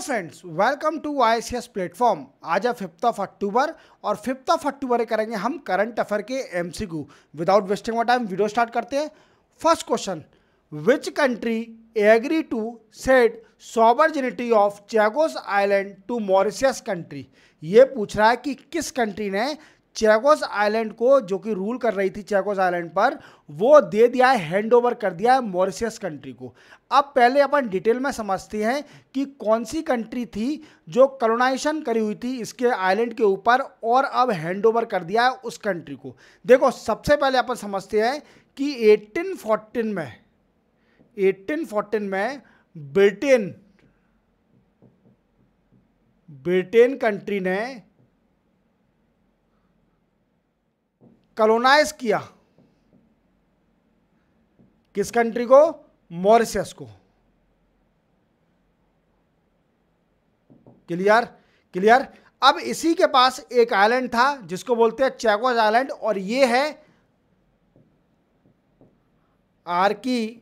Friends, welcome to ICS platform. आज है 5 अक्टूबर और 5 अक्टूबर करेंगे हम करंट अफेयर के MCQ। Without wasting my time video start करते हैं। First question, which country agree to set sovereignty of Chagos island to Mauritius country. ये पूछ रहा है कि किस कंट्री ने चैगोस आइलैंड को, जो कि रूल कर रही थी चैगोस आइलैंड पर, वो दे दिया है, हैंड ओवर कर दिया है मॉरिशस कंट्री को। अब पहले अपन डिटेल में समझते हैं कि कौन सी कंट्री थी जो कॉलोनाइजेशन करी हुई थी इसके आइलैंड के ऊपर और अब हैंड ओवर कर दिया है उस कंट्री को। देखो, सबसे पहले अपन समझते हैं कि 1814 में ब्रिटेन कंट्री ने कॉलोनाइज किया किस कंट्री को? मॉरिशस को। क्लियर। अब इसी के पास एक आइलैंड था जिसको बोलते हैं चैगोस आइलैंड, और ये है आर्कीपेलजो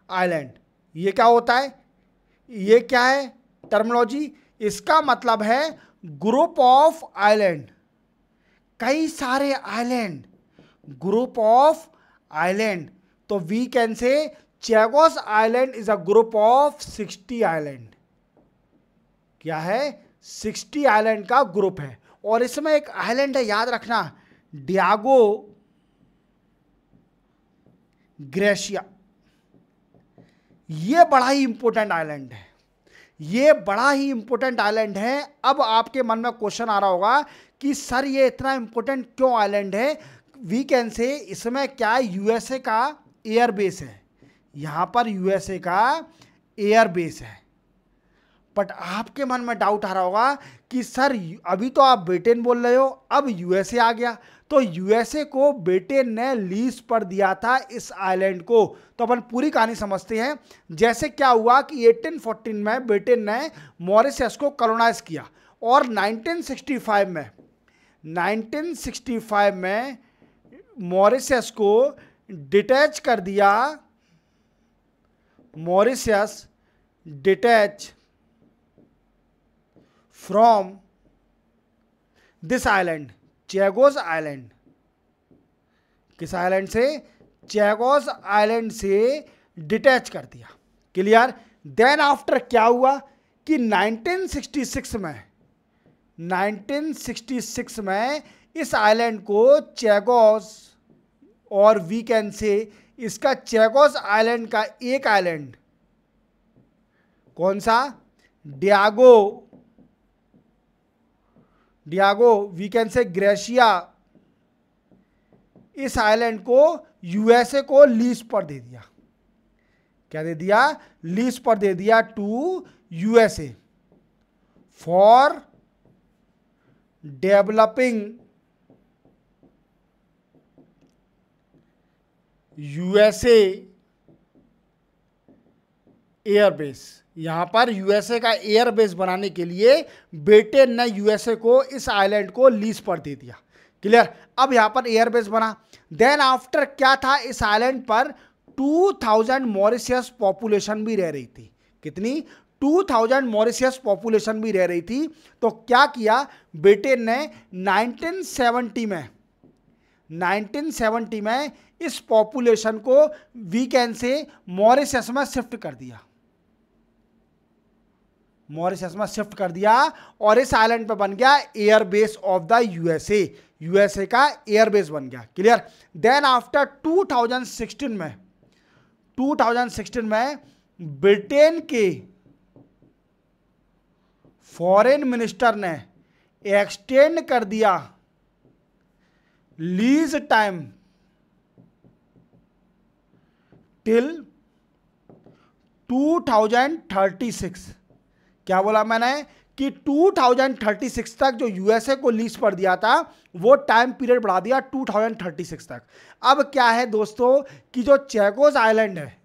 आइलैंड। ये क्या होता है? ये क्या है टर्मिनोलॉजी? इसका मतलब है ग्रुप ऑफ आइलैंड, कई सारे आइलैंड, ग्रुप ऑफ आइलैंड। तो we can say Chagos island is a group of 60 island. क्या है? 60 आइलैंड का ग्रुप है। और इसमें एक आइलैंड है, याद रखना, डियागो ग्रेशिया। ये बड़ा ही इंपॉर्टेंट आइलैंड है, अब आपके मन में क्वेश्चन आ रहा होगा कि सर ये इतना इंपॉर्टेंट क्यों आइलैंड है? वी कैन से इसमें क्या यूएसए का एयर बेस है, यहां पर यूएसए का एयर बेस है। बट आपके मन में डाउट आ रहा होगा कि सर अभी तो आप ब्रिटेन बोल रहे हो, अब यूएसए आ गया, तो यूएसए को ब्रिटेन ने लीज पर दिया था इस आइलैंड को। तो अपन पूरी कहानी समझते हैं। जैसे क्या हुआ कि 1814 में ब्रिटेन ने मॉरिशस को कॉलोनाइज किया और 1965 में मॉरिशस को डिटैच कर दिया। Mauritius detach from this island, Chagos island. किस आइलैंड से? चैगोस आइलैंड से डिटैच कर दिया। क्लियर। देन आफ्टर क्या हुआ कि 1966 में इस आइलैंड को चैगोस, और वी कैन से इसका चैगोस आइलैंड का एक आइलैंड, कौन सा? Diego we can say Garcia, इस आइलैंड को यूएसए को लीज पर दे दिया। क्या दे दिया? लीज पर दे दिया to USA for developing USA airbase. यहां पर यूएसए का एयरबेस बनाने के लिए ब्रिटेन ने यूएसए को इस आइलैंड को लीज पर दे दिया। क्लियर। अब यहां पर एयरबेस बना। देन आफ्टर क्या था, इस आइलैंड पर 2000 मॉरिशस पॉपुलेशन भी रह रही थी। कितनी? 2000 मॉरिशस पॉपुलेशन भी रह रही थी। तो क्या किया ब्रिटेन ने 1970 में इस पॉपुलेशन को वी कैन से मॉरिशस में शिफ्ट कर दिया। और इस आइलैंड पे बन गया एयरबेस ऑफ द यूएसए का एयरबेस बन गया। क्लियर। देन आफ्टर 2016 में ब्रिटेन के फॉरेन मिनिस्टर ने एक्सटेंड कर दिया लीज टाइम टिल 2036। क्या बोला मैंने? कि 2036 तक जो यूएसए को लीज पर दिया था वो टाइम पीरियड बढ़ा दिया 2036 तक। अब क्या है दोस्तों कि जो चैगोस आइलैंड है,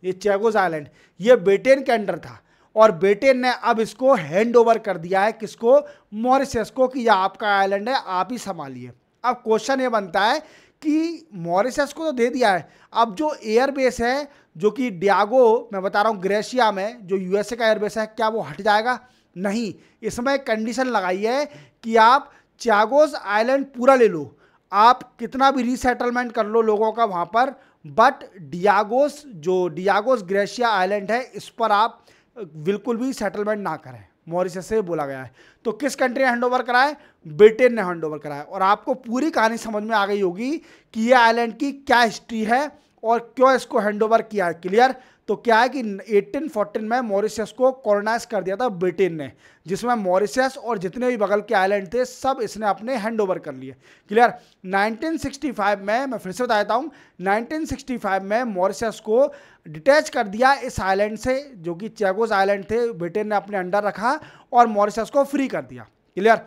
ये ब्रिटेन के अंडर था और ब्रिटेन ने अब इसको हैंड ओवर कर दिया है किसको? मॉरिशस को, कि यह आपका आइलैंड है, आप ही संभालिए। अब क्वेश्चन ये बनता है कि मॉरिशस को तो दे दिया है, अब जो एयरबेस है जो कि डियागो मैं बता रहा हूँ ग्रेशिया में जो यूएसए का एयरबेस है, क्या वो हट जाएगा? नहीं, इसमें कंडीशन लगाई है कि आप चैगोस आइलैंड पूरा ले लो, आप कितना भी रीसेटलमेंट कर लो लोगों का वहाँ पर, बट डियागोस ग्रेशिया आइलैंड है इस पर आप बिल्कुल भी सेटलमेंट ना करें, मॉरिशस से बोला गया है। तो किस कंट्री ने हैंड ओवर करा है? ब्रिटेन ने हैंड ओवर करा है। और आपको पूरी कहानी समझ में आ गई होगी कि ये आइलैंड की क्या हिस्ट्री है और क्यों इसको हैंड ओवर किया है। क्लियर? तो क्या है कि 1814 में मॉरिशस को कॉलोनाइज कर दिया था ब्रिटेन ने, जिसमें मॉरिशस और जितने भी बगल के आइलैंड थे सब इसने अपने हैंड ओवर कर लिए। क्लियर? 1965 में, मैं फिर से बता देता हूँ, 1965 में मॉरिशस को डिटैच कर दिया इस आइलैंड से, जो कि चैगोस आइलैंड थे, ब्रिटेन ने अपने अंडर रखा और मॉरिशस को फ्री कर दिया। क्लियर?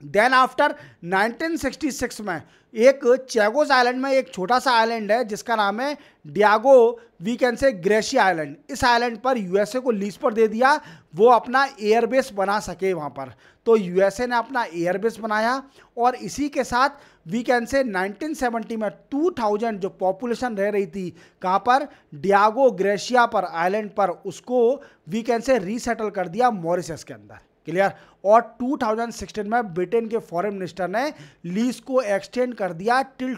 देन आफ्टर 1966 में एक चैगोस आइलैंड में एक छोटा सा आइलैंड है जिसका नाम है Diego we can say Garcia island. इस आइलैंड पर यूएसए को लीज पर दे दिया, वो अपना एयरबेस बना सके वहाँ पर। तो यूएसए ने अपना एयरबेस बनाया और इसी के साथ वी कैन से 1970 में 2000 जो पॉपुलेशन रह रही थी कहाँ पर, डियागो ग्रेशिया पर आइलैंड पर, उसको वी कैन से रीसेटल कर दिया मॉरिशस के अंदर। क्लियर? और 2016 में ब्रिटेन के फॉरेन मिनिस्टर ने लीज को एक्सटेंड कर दिया टिल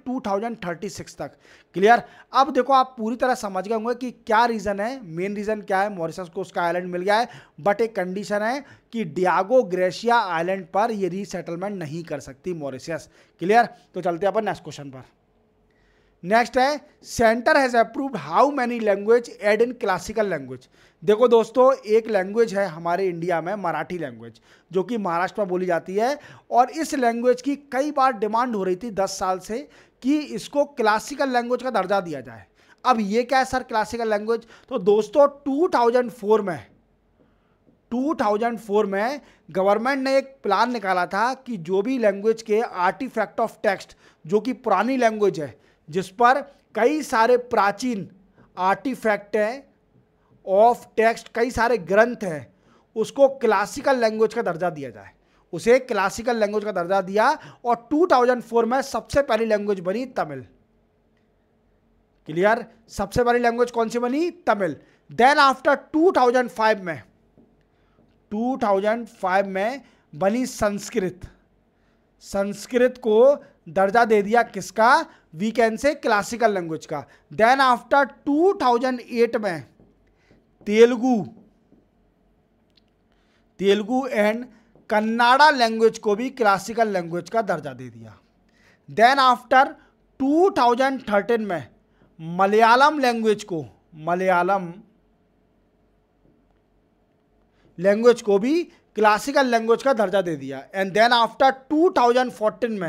2036 तक। क्लियर? अब देखो आप पूरी तरह समझ गए होंगे कि क्या रीज़न है, मेन रीज़न क्या है, मॉरिशस को उसका आइलैंड मिल गया है, बट एक कंडीशन है कि डियागो ग्रेशिया आइलैंड पर ये रीसेटलमेंट नहीं कर सकती मॉरिशस। क्लियर? तो चलते हैं अपन नेक्स्ट क्वेश्चन पर। नेक्स्ट है, centre has approved how many language add in classical language. देखो दोस्तों, एक लैंग्वेज है हमारे इंडिया में मराठी लैंग्वेज, जो कि महाराष्ट्र में बोली जाती है, और इस लैंग्वेज की कई बार डिमांड हो रही थी 10 साल से कि इसको क्लासिकल लैंग्वेज का दर्जा दिया जाए। अब ये क्या है सर क्लासिकल लैंग्वेज? तो दोस्तों 2004 में गवर्नमेंट ने एक प्लान निकाला था कि जो भी लैंग्वेज के आर्टिफैक्ट ऑफ टेक्स्ट, जो कि पुरानी लैंग्वेज है जिस पर कई सारे प्राचीन आर्टिफैक्ट हैं ऑफ टेक्स्ट, कई सारे ग्रंथ हैं, उसको क्लासिकल लैंग्वेज का दर्जा दिया जाए। उसे क्लासिकल लैंग्वेज का दर्जा दिया और 2004 में सबसे पहली लैंग्वेज बनी तमिल। क्लियर? सबसे पहली लैंग्वेज कौन सी बनी? तमिल। देन आफ्टर 2005 में बनी संस्कृत। संस्कृत को दर्जा दे दिया किसका? We can say classical language का। देन आफ्टर 2008 में तेलुगु एंड कन्नाडा लैंग्वेज को भी क्लासिकल लैंग्वेज का दर्जा दे दिया। देन आफ्टर 2013 में मलयालम लैंग्वेज को भी क्लासिकल लैंग्वेज का दर्जा दे दिया। एंड देन आफ्टर 2014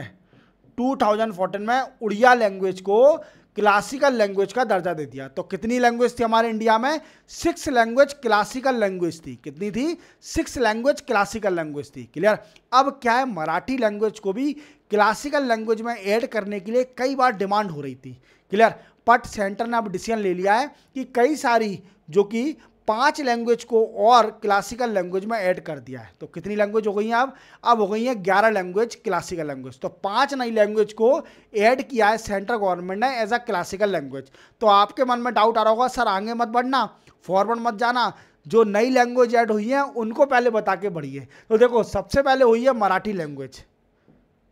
में उड़िया लैंग्वेज को क्लासिकल लैंग्वेज का दर्जा दे दिया। तो कितनी लैंग्वेज थी हमारे इंडिया में? 6 लैंग्वेज क्लासिकल लैंग्वेज थी। कितनी थी? 6 लैंग्वेज क्लासिकल लैंग्वेज थी। क्लियर? अब क्या है, मराठी लैंग्वेज को भी क्लासिकल लैंग्वेज में ऐड करने के लिए कई बार डिमांड हो रही थी। क्लियर? बट सेंटर ने अब डिसीजन ले लिया है कि कई सारी जो कि 5 लैंग्वेज को और क्लासिकल लैंग्वेज में ऐड कर दिया है। तो कितनी लैंग्वेज हो गई हैं अब हो गई हैं 11 लैंग्वेज क्लासिकल लैंग्वेज। तो 5 नई लैंग्वेज को ऐड किया है सेंट्रल गवर्नमेंट ने एज अ क्लासिकल लैंग्वेज। तो आपके मन में डाउट आ रहा होगा, सर आगे मत बढ़ना, फॉरवर्ड मत जाना, जो नई लैंग्वेज ऐड हुई है उनको पहले बता के बढ़िए। तो देखो सबसे पहले हुई है मराठी लैंग्वेज।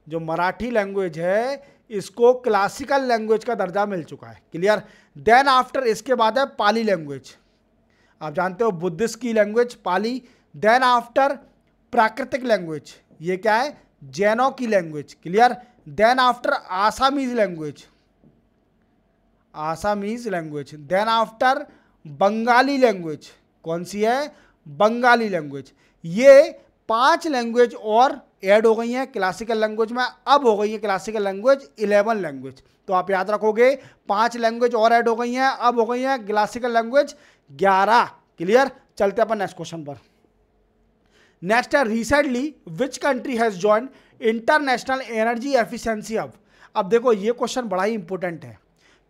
जो मराठी लैंग्वेज है इसको क्लासिकल लैंग्वेज का दर्जा मिल चुका है। क्लियर? देन आफ्टर इसके बाद है पाली लैंग्वेज। आप जानते हो बुद्धिस्ट की लैंग्वेज पाली। देन आफ्टर प्राकृतिक लैंग्वेज, ये क्या है? जैनों की लैंग्वेज। Clear? Then after Assamese language. Then after Bengali language. कौन सी है? बंगाली लैंग्वेज। ये 5 लैंग्वेज और ऐड हो गई हैं क्लासिकल लैंग्वेज में। अब हो गई है क्लासिकल लैंग्वेज 11 लैंग्वेज। तो आप याद रखोगे 5 लैंग्वेज और ऐड हो गई हैं, अब हो गई हैं क्लासिकल लैंग्वेज 11। क्लियर? चलते अपन नेक्स्ट क्वेश्चन पर। नेक्स्ट है, recently which country has join international energy efficiency hub. अब देखो ये क्वेश्चन बड़ा ही इंपॉर्टेंट है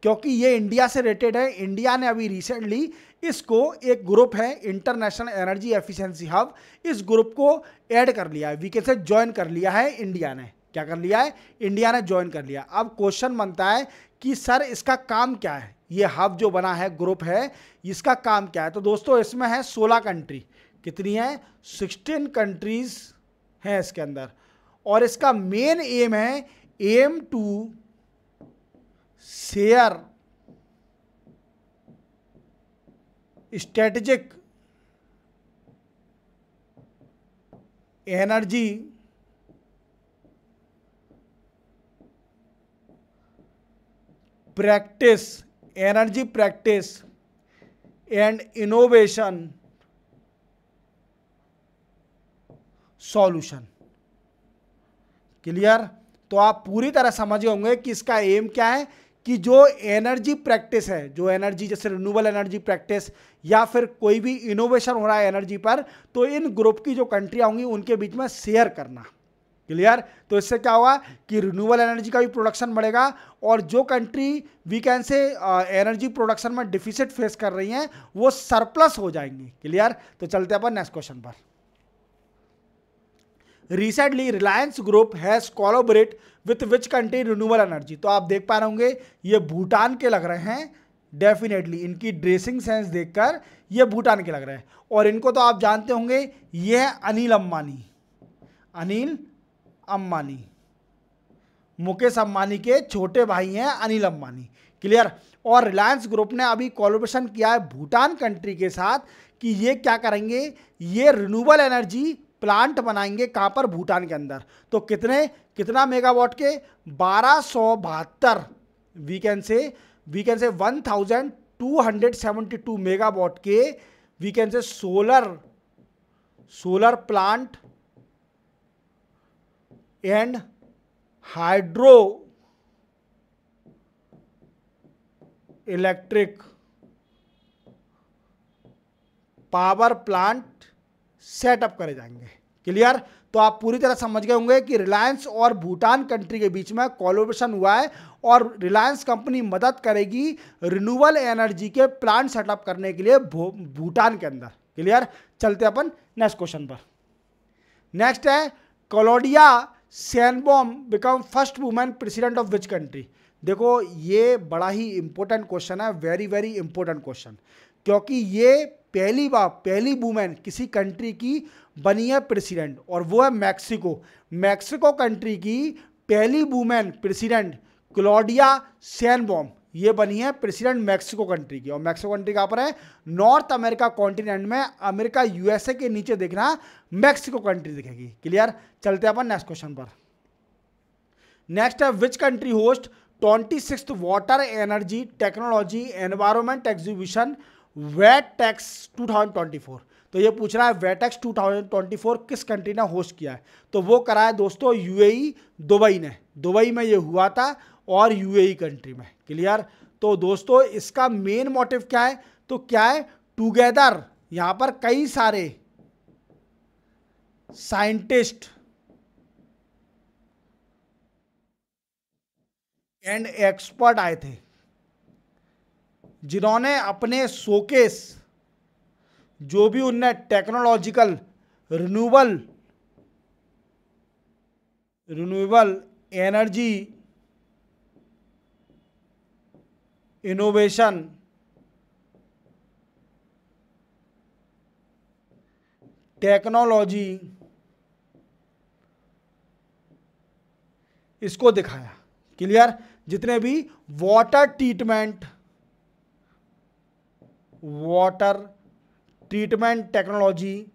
क्योंकि ये इंडिया से रिलेटेड है। इंडिया ने अभी रिसेंटली इसको, एक ग्रुप है इंटरनेशनल एनर्जी एफिशिएंसी हब, इस ग्रुप को ऐड कर लिया है, वी कैन से ज्वाइन कर लिया है इंडिया ने। क्या कर लिया है, इंडिया ने ज्वाइन कर लिया। अब क्वेश्चन बनता है कि सर इसका काम क्या है, ये हब जो बना है, ग्रुप है, इसका काम क्या है। तो दोस्तों इसमें है 16 कंट्री, कितनी है, 16 कंट्रीज हैं इसके अंदर, और इसका मेन एम है aim to share strategic energy practice, energy practice and innovation solution. Clear. तो आप पूरी तरह समझ गए होंगे कि इसका एम क्या है, कि जो एनर्जी प्रैक्टिस है, जो एनर्जी जैसे रिन्यूएबल एनर्जी प्रैक्टिस या फिर कोई भी इनोवेशन हो रहा है एनर्जी पर, तो इन ग्रुप की जो कंट्रियां होंगी उनके बीच में शेयर करना। क्लियर। तो इससे क्या होगा कि रिन्यूएबल एनर्जी का भी प्रोडक्शन बढ़ेगा, और जो country we can say energy production में डिफिसिट फेस कर रही हैं वो सरप्लस हो जाएंगी। क्लियर। तो चलते हैं अपन नेक्स्ट क्वेश्चन पर। Recently Reliance group has collaborate with which country renewable energy. तो आप देख पा रहे होंगे ये भूटान के लग रहे हैं, डेफिनेटली इनकी ड्रेसिंग सेंस देखकर ये भूटान के लग रहे हैं। और इनको तो आप जानते होंगे, ये है अनिल अंबानी, अनिल अंबानी, मुकेश अंबानी के छोटे भाई हैं अनिल अंबानी। क्लियर। और रिलायंस ग्रुप ने अभी कोलैबोरेशन किया है भूटान कंट्री के साथ कि ये क्या करेंगे, ये रिन्यूएबल एनर्जी प्लांट बनाएंगे, कहाँ पर, भूटान के अंदर। तो कितना मेगावाट के, 1272, वी कैन से 1272 मेगावाट के we can say solar plant and hydro electric power plant setup करे जाएंगे। क्लियर। तो आप पूरी तरह समझ गए होंगे कि रिलायंस और भूटान कंट्री के बीच में कोलैबोरेशन हुआ है, और रिलायंस कंपनी मदद करेगी रिन्यूएबल एनर्जी के प्लांट सेटअप करने के लिए भूटान के अंदर। क्लियर। चलते अपन नेक्स्ट क्वेश्चन पर। नेक्स्ट है Claudia Sheinbaum become first women president of which country. देखो ये बड़ा ही इंपॉर्टेंट क्वेश्चन है, वेरी वेरी इंपॉर्टेंट क्वेश्चन, क्योंकि ये पहली वुमेन किसी कंट्री की बनी है प्रेसिडेंट, और वो है मैक्सिको। मैक्सिको कंट्री की पहली वुमेन प्रेसिडेंट क्लॉडिया शेनबॉम, ये बनी है प्रेसिडेंट मैक्सिको कंट्री की। और मैक्सिको कंट्री कहाँ पर है, नॉर्थ अमेरिका कॉन्टिनेंट में, अमेरिका यूएसए के नीचे देखना मैक्सिको कंट्री दिखेगी। क्लियर। चलते हैं अपन नेक्स्ट क्वेश्चन पर। नेक्स्ट है which country host 26th water energy technology environment exhibition WETEX 2024। तो ये पूछ रहा है वेटेक्स 2024 किस कंट्री ने होस्ट किया है। तो वो करा है दोस्तों यूएई, दुबई ने, दुबई में ये हुआ था, और यूएई कंट्री में। क्लियर। तो दोस्तों इसका मेन मोटिव क्या है, तो क्या है, टुगेदर, यहां पर कई सारे साइंटिस्ट एंड एक्सपर्ट आए थे, जिन्होंने अपने शोकेस जो भी उनने technological renewable energy innovation technology इसको दिखाया। क्लियर। जितने भी वाटर ट्रीटमेंट टेक्नोलॉजी,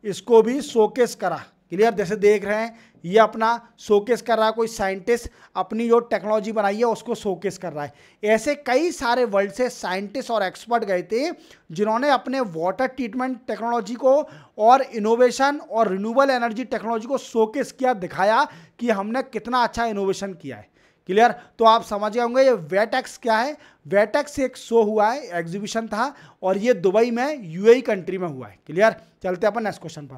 इसको भी शोकेस करा। क्लियर। जैसे देख रहे हैं ये अपना शोकेस कर रहा है, कोई साइंटिस्ट अपनी जो टेक्नोलॉजी बनाई है उसको शोकेस कर रहा है। ऐसे कई सारे वर्ल्ड से साइंटिस्ट और एक्सपर्ट गए थे, जिन्होंने अपने वाटर ट्रीटमेंट टेक्नोलॉजी को और इनोवेशन और रिन्यूएबल एनर्जी टेक्नोलॉजी को शोकेस किया, दिखाया कि हमने कितना अच्छा इनोवेशन किया है। क्लियर। तो आप समझ गए होंगे ये वेटेक्स क्या है। वेटेक्स एक शो हुआ है, एग्जीबिशन था, और ये दुबई में यूएई कंट्री में हुआ है। क्लियर। चलते अपन नेक्स्ट क्वेश्चन पर।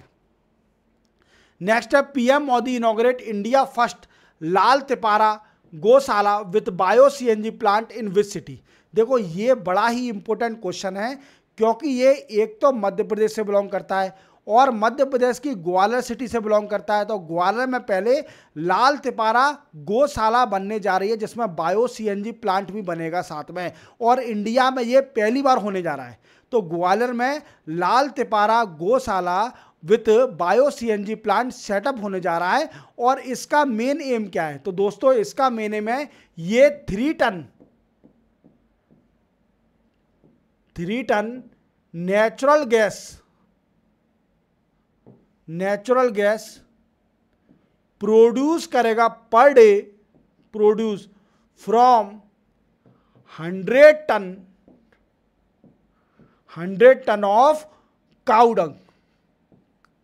नेक्स्ट है PM Modi inaugurate India first Lal Tipara Gaushala with bio CNG plant in which city. देखो ये बड़ा ही इंपॉर्टेंट क्वेश्चन है, क्योंकि ये एक तो मध्य प्रदेश से बिलोंग करता है, और मध्य प्रदेश की ग्वालियर सिटी से बिलोंग करता है। तो ग्वालियर में पहले लाल तिपारा गौशाला बनने जा रही है जिसमें बायो सीएनजी प्लांट भी बनेगा साथ में, और इंडिया में ये पहली बार होने जा रहा है। तो ग्वालियर में लाल Tipara Gaushala with bio CNG plant setup होने जा रहा है। और इसका मेन एम क्या है? तो दोस्तों इसका मेन एम है ये 3 टन नेचुरल गैस प्रोड्यूस करेगा per day, produce from 100 ton of cow dung,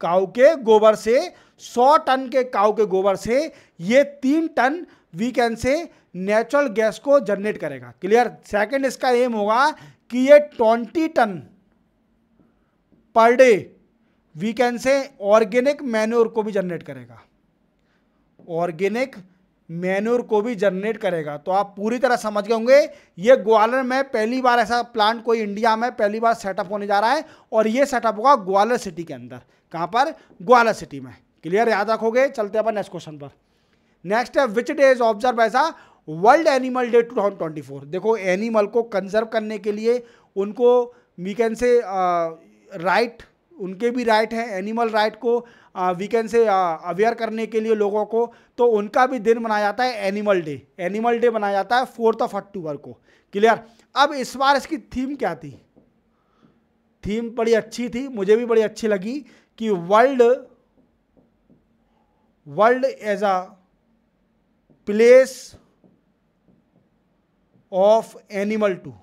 cow के गोबर से, 100 टन के काऊ के गोबर से ये 3 टन वीकेंड से नेचुरल गैस को जनरेट करेगा। क्लियर? सेकंड इसका एम होगा कि ये 20 टन पर डे वीकेंड से ऑर्गेनिक मैन्योर को भी जनरेट करेगा, ऑर्गेनिक मैन्योर को भी जनरेट करेगा। तो आप पूरी तरह समझ गए होंगे ये ग्वालियर में पहली बार ऐसा प्लांट कोई इंडिया में पहली बार सेटअप होने जा रहा है, और ये सेटअप होगा ग्वालियर सिटी के अंदर। कहां पर? ग्वालियर सिटी में। क्लियर? याद रखोगे। चलते हैं अपन नेक्स्ट क्वेश्चन पर। नेक्स्ट है which day is observe as a world animal day 2024। देखो एनिमल को कंजर्व करने के लिए उनको वीकेंड से राइट, उनके भी राइट है, एनिमल राइट को वीकेंड से अवेयर करने के लिए लोगों को, तो उनका भी दिन मनाया जाता है एनिमल डे। एनिमल डे मनाया जाता है 4 अक्टूबर को। क्लियर? अब इस बार इसकी थीम क्या थी? थीम बड़ी अच्छी थी, मुझे भी बड़ी अच्छी लगी कि world as a place of animal to.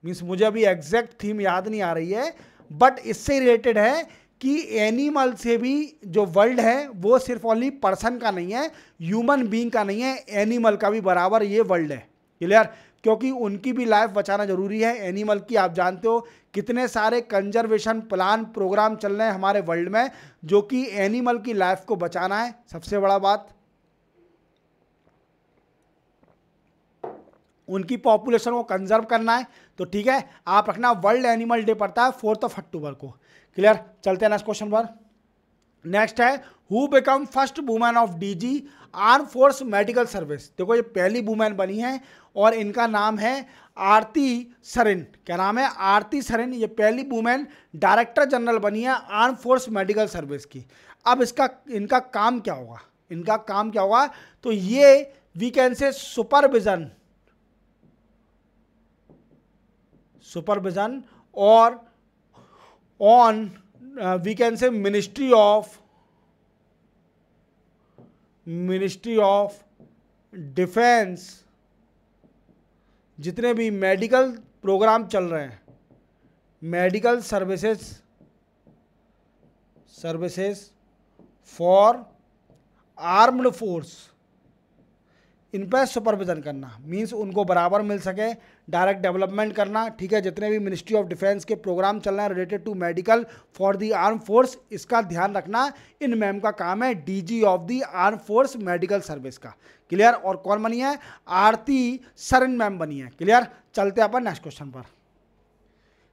Means मुझे अभी एग्जैक्ट थीम याद नहीं आ रही है, बट इससे रिलेटेड है कि एनिमल से भी जो वर्ल्ड है वो सिर्फ ओनली पर्सन का नहीं है, ह्यूमन बीइंग का नहीं है, एनिमल का भी बराबर ये वर्ल्ड है। क्लियर? क्योंकि उनकी भी लाइफ बचाना जरूरी है। एनिमल की आप जानते हो कितने सारे कंजर्वेशन प्लान प्रोग्राम चल रहे हैं हमारे वर्ल्ड में, जो कि एनिमल की लाइफ को बचाना है, सबसे बड़ा बात। उनकी पॉपुलेशन को कंजर्व करना है। तो ठीक है, आप रखना वर्ल्ड एनिमल डे पड़ता है 4 अक्टूबर को। क्लियर? चलते हैं नेक्स्ट क्वेश्चन पर। नेक्स्ट है who become first women of DG arm force medical service. देखो ये पहली वुमेन बनी है और इनका नाम है आरती सरेन। क्या नाम है? आरती सरेन। ये पहली वुमेन डायरेक्टर जनरल बनी है आर्म फोर्स मेडिकल सर्विस की। अब इनका काम क्या होगा? इनका काम क्या होगा? तो ये वी कैन से सुपरविजन और on we can say ministry of defence, जितने भी मेडिकल प्रोग्राम चल रहे हैं, medical services for armed force, इन पर सुपरविजन करना। मींस उनको बराबर मिल सके, डायरेक्ट डेवलपमेंट करना। ठीक है? जितने भी मिनिस्ट्री ऑफ डिफेंस के प्रोग्राम चल रहे हैं related to medical for the arm force, इसका ध्यान रखना। इन मैम का काम है DG of the arm force medical service का। क्लियर? और कौन बनी है? आरती सरेन मैम बनी है। क्लियर? चलते हैं अपन नेक्स्ट क्वेश्चन पर।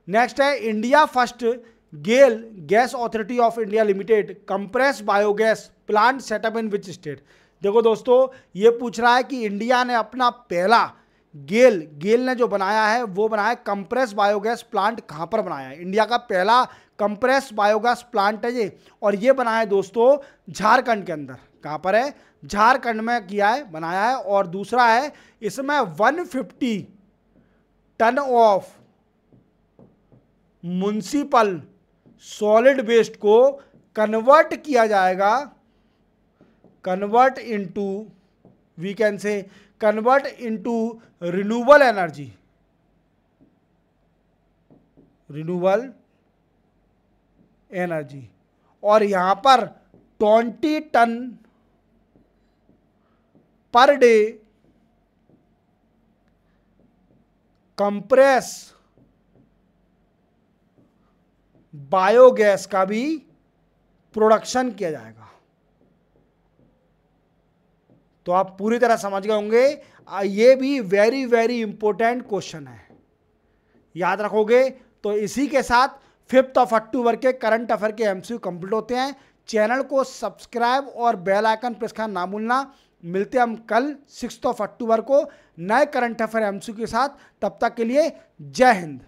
नेक्स्ट है India first GAIL gas authority of India limited compress biogas plant setup in which state. देखो दोस्तों ये पूछ रहा है कि इंडिया ने अपना पहला गेल ने जो बनाया है वो बनाया कंप्रेस बायोगैस प्लांट कहाँ पर बनाया है? इंडिया का पहला कंप्रेस बायोगैस प्लांट है ये, और ये बनाया है दोस्तों झारखंड के अंदर। कहाँ पर है? झारखंड में किया है, बनाया है। और दूसरा है इसमें 150 tonne of municipal solid waste को कन्वर्ट किया जाएगा, कन्वर्ट इनटू रिन्यूएबल एनर्जी। और यहां पर 20 ton per day compress biogas का भी प्रोडक्शन किया जाएगा। तो आप पूरी तरह समझ गए होंगे। ये भी वेरी वेरी इंपॉर्टेंट क्वेश्चन है, याद रखोगे। तो इसी के साथ 5 अक्टूबर के करंट अफेयर के एमसीक्यू कंप्लीट होते हैं। चैनल को सब्सक्राइब और बेल आइकन प्रेस करना ना भूलना। मिलते हैं हम कल 6 अक्टूबर को नए करंट अफेयर एमसीक्यू के साथ। तब तक के लिए जय हिंद।